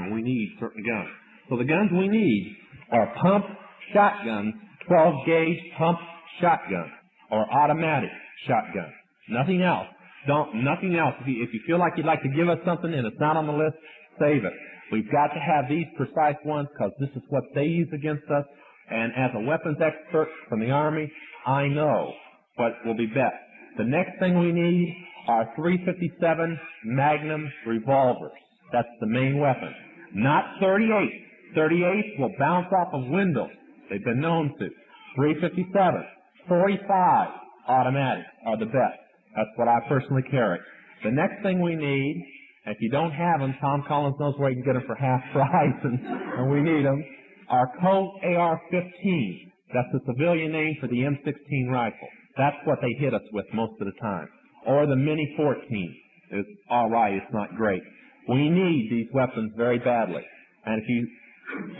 time we need certain guns. So the guns we need are pump shotguns, 12-gauge pump shotguns, or automatic shotguns. Nothing else. Nothing else. If you feel like you'd like to give us something and it's not on the list, save it. We've got to have these precise ones because this is what they use against us. And as a weapons expert from the Army, I know what will be best. The next thing we need are 357 Magnum revolvers. That's the main weapon. Not 38. 38 will bounce off of windows. They've been known to. 357. 45 automatic are the best. That's what I personally carry. The next thing we need, if you don't have them, Tom Collins knows where you can get them for half price, and we need them, are Colt AR-15. That's the civilian name for the M16 rifle. That's what they hit us with most of the time. Or the Mini 14. It's all right. It's not great. We need these weapons very badly. And if you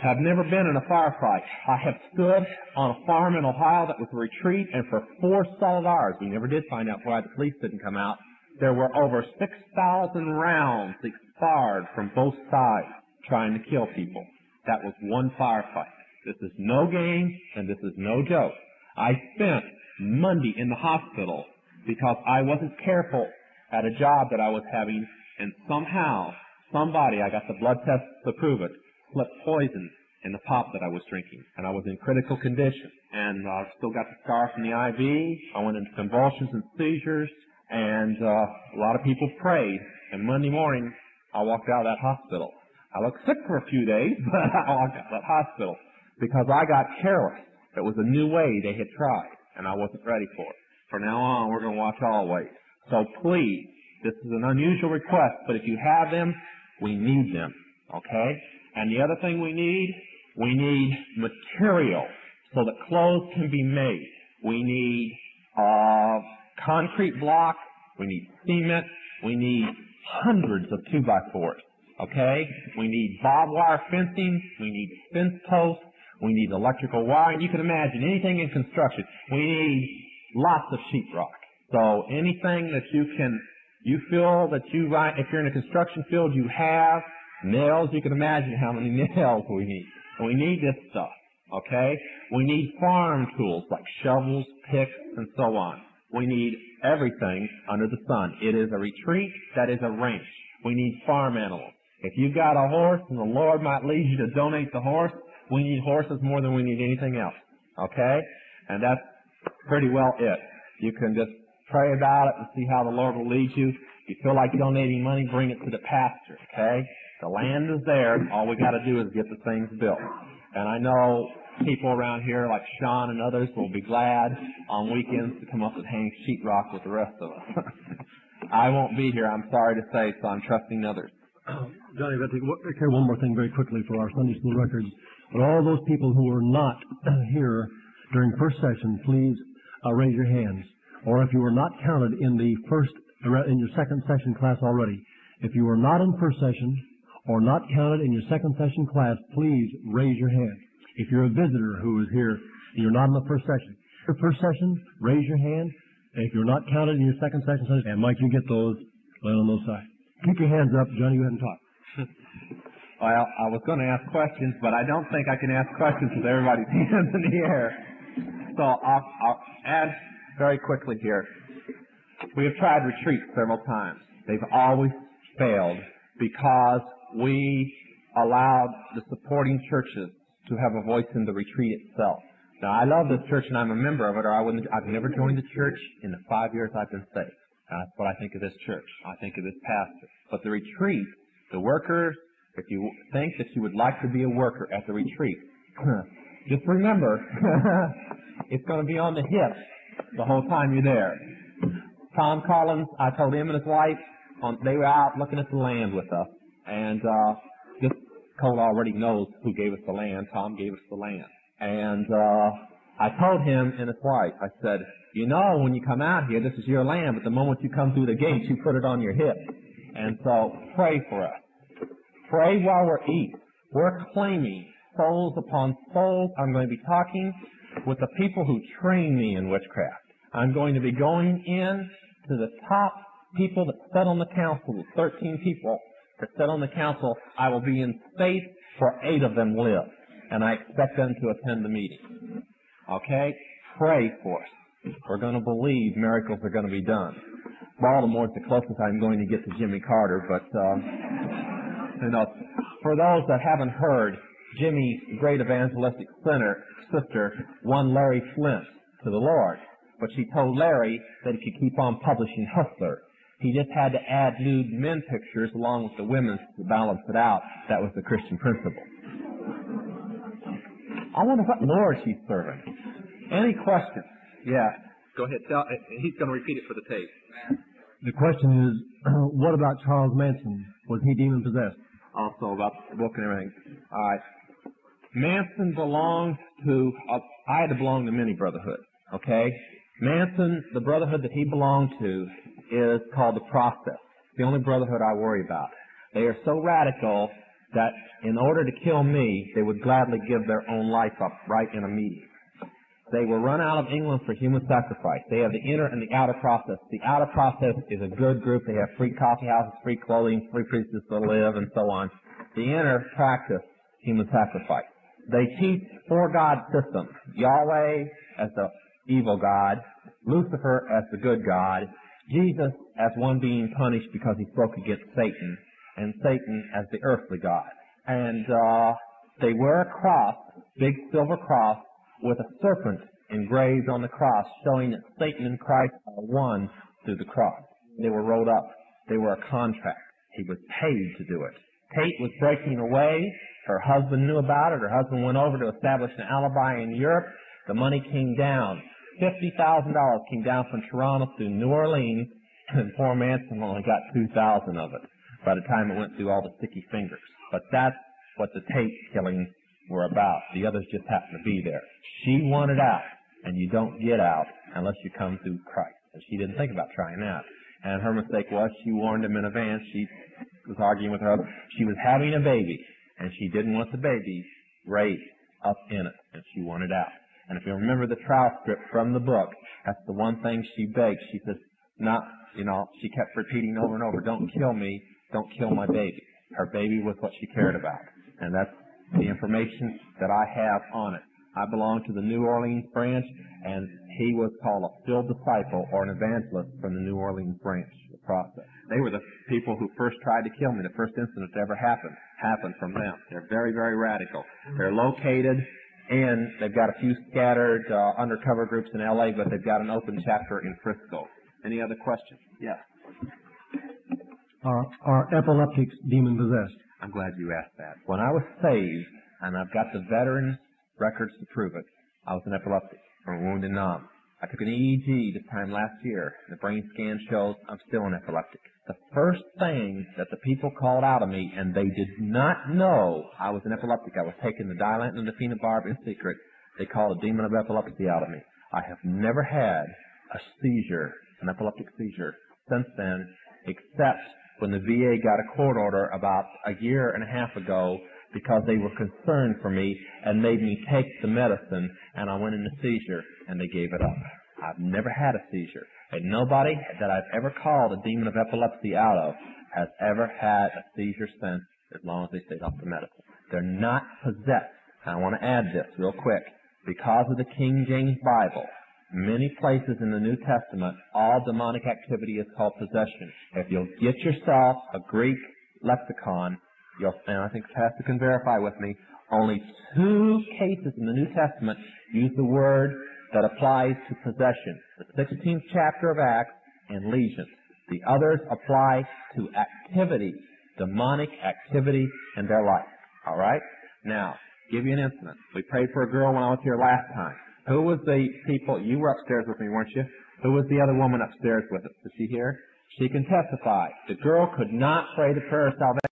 have never been in a firefight, I have stood on a farm in Ohio that was a retreat, and for 4 solid hours, we never did find out why the police didn't come out, there were over 6,000 rounds expired from both sides trying to kill people. That was one firefight. This is no game, and this is no joke. I spent Monday in the hospital because I wasn't careful at a job that I was having, and somehow, somebody, I got the blood tests to prove it, slipped poison in the pop that I was drinking, and I was in critical condition. And I still got the scar from the IV. I went into convulsions and seizures, and a lot of people prayed. And Monday morning, I walked out of that hospital. I looked sick for a few days, but I walked out of that hospital because I got careless. It was a new way they had tried, and I wasn't ready for it. From now on, we're going to watch all ways. So please, this is an unusual request, but if you have them, we need them, okay? And the other thing we need material so that clothes can be made. We need concrete block. We need cement. We need hundreds of 2x4s, okay? We need barbed wire fencing. We need fence posts. We need electrical wiring. You can imagine anything in construction. We need lots of sheetrock. So anything that you feel that if you're in a construction field, you have nails. You can imagine how many nails we need. And we need this stuff, okay? We need farm tools like shovels, picks, and so on. We need everything under the sun. It is a retreat. That is a ranch. We need farm animals. If you've got a horse and the Lord might lead you to donate the horse, we need horses more than we need anything else, okay? And that's pretty well it. You can just pray about it and see how the Lord will lead you. If you feel like donating money, bring it to the pastor, okay? The land is there. All we got to do is get the things built. And I know people around here like Sean and others will be glad on weekends to come up and hang sheetrock with the rest of us. I won't be here, I'm sorry to say, so I'm trusting others. Johnny, I've got to care one more thing very quickly for our Sunday school records. But all those people who were not here during first session, please raise your hands. Or if you were not counted in your second session class already, if you were not in first session or not counted in your second session class, please raise your hand. If you're a visitor who is here and you're not in the first session, raise your hand. And if you're not counted in your second session, and Mike, you get those, lay on those sides. Keep your hands up. Johnny, go ahead and talk. Well, I was going to ask questions, but I don't think I can ask questions with everybody's hands in the air. So I'll add very quickly here. We have tried retreats several times. They've always failed because we allowed the supporting churches to have a voice in the retreat itself. Now, I love this church, and I'm a member of it, or I've never joined the church in the 5 years I've been saved. That's what I think of this church. I think of this pastor. But the retreat, the workers, if you think that you would like to be a worker at the retreat, just remember, it's going to be on the hips the whole time you're there. Tom Collins, I told him and his wife, they were out looking at the land with us. And this Cole already knows who gave us the land. Tom gave us the land. And I told him and his wife, I said, you know, when you come out here, this is your land, but the moment you come through the gates, you put it on your hip. And so pray for us. Pray while we're eating. We're claiming souls upon souls. I'm going to be talking with the people who train me in witchcraft. I'm going to be going in to the top people that sat on the council, the 13 people to sit on the council. I will be in space where 8 of them live, and I expect them to attend the meeting. Okay? Pray for us. We're going to believe miracles are going to be done. Baltimore's the closest I'm going to get to Jimmy Carter, but, for those that haven't heard, Jimmy's great evangelistic sister won Larry Flint to the Lord, but she told Larry that he could keep on publishing Hustler. He just had to add nude men pictures along with the women's to balance it out. That was the Christian principle. I wonder what Lord she's serving. Any questions? Yeah. Go ahead. He's going to repeat it for the tape. The question is, what about Charles Manson? Was he demon-possessed? Also about the book and everything. All right. Manson belonged to, I had to belong to many brotherhoods, okay? Manson, the brotherhood that he belonged to is called the Process. The only brotherhood I worry about. They are so radical that in order to kill me, they would gladly give their own life up right in a meeting. They were run out of England for human sacrifice. They have the inner and the outer process. The outer process is a good group. They have free coffee houses, free clothing, free places to live, and so on. The inner practice human sacrifice. They teach 4-God system. Yahweh as the evil God, Lucifer as the good God, Jesus as one being punished because he spoke against Satan, and Satan as the earthly God. And they wear a cross, big silver cross, with a serpent engraved on the cross, showing that Satan and Christ are one through the cross. They were rolled up. They were a contract. He was paid to do it. Kate was breaking away. Her husband knew about it. Her husband went over to establish an alibi in Europe. The money came down. $50,000 came down from Toronto to New Orleans, and poor Manson only got $2,000 of it by the time it went through all the sticky fingers. But that's what the Tate killings were about. The others just happened to be there. She wanted out, and you don't get out unless you come through Christ. And she didn't think about trying out. And her mistake was she warned him in advance. She was arguing with her husband. She was having a baby, and she didn't want the baby raised up in it, and she wanted out. And if you remember the trial script from the book, that's the one thing she begged. She says, she kept repeating over and over, don't kill me, don't kill my baby. Her baby was what she cared about. And that's the information that I have on it. I belong to the New Orleans branch, and he was called a filled disciple or an evangelist from the New Orleans branch, the Process. They were the people who first tried to kill me. The first incident that ever happened from them. They're very, very radical. They're located in, they've got a few scattered undercover groups in L.A., but they've got an open chapter in Frisco. Any other questions? Yes. Are epileptics demon-possessed? I'm glad you asked that. When I was saved, and I've got the veterans' records to prove it, I was an epileptic from a wound in Nam. I took an EEG this time last year, and the brain scan shows I'm still an epileptic. The first thing that the people called out of me, and they did not know I was an epileptic, I was taking the Dilantin and the phenobarb in secret, they called a demon of epilepsy out of me. I have never had a seizure, an epileptic seizure, since then, except when the VA got a court order about a year and a half ago because they were concerned for me and made me take the medicine, and I went into seizure, and they gave it up. I've never had a seizure, and nobody that I've ever called a demon of epilepsy out of has ever had a seizure since, as long as they stayed off the medicine. They're not possessed. And I want to add this real quick. Because of the King James Bible, many places in the New Testament, all demonic activity is called possession. If you'll get yourself a Greek lexicon, and I think Pastor can verify with me, only 2 cases in the New Testament use the word that applies to possession. The 16th chapter of Acts and legions. The others apply to activity, demonic activity in their life. All right? Now, give you an incident. We prayed for a girl when I was here last time. Who was the people? You were upstairs with me, weren't you? Who was the other woman upstairs with us? Is she here? She can testify. The girl could not pray the prayer of salvation.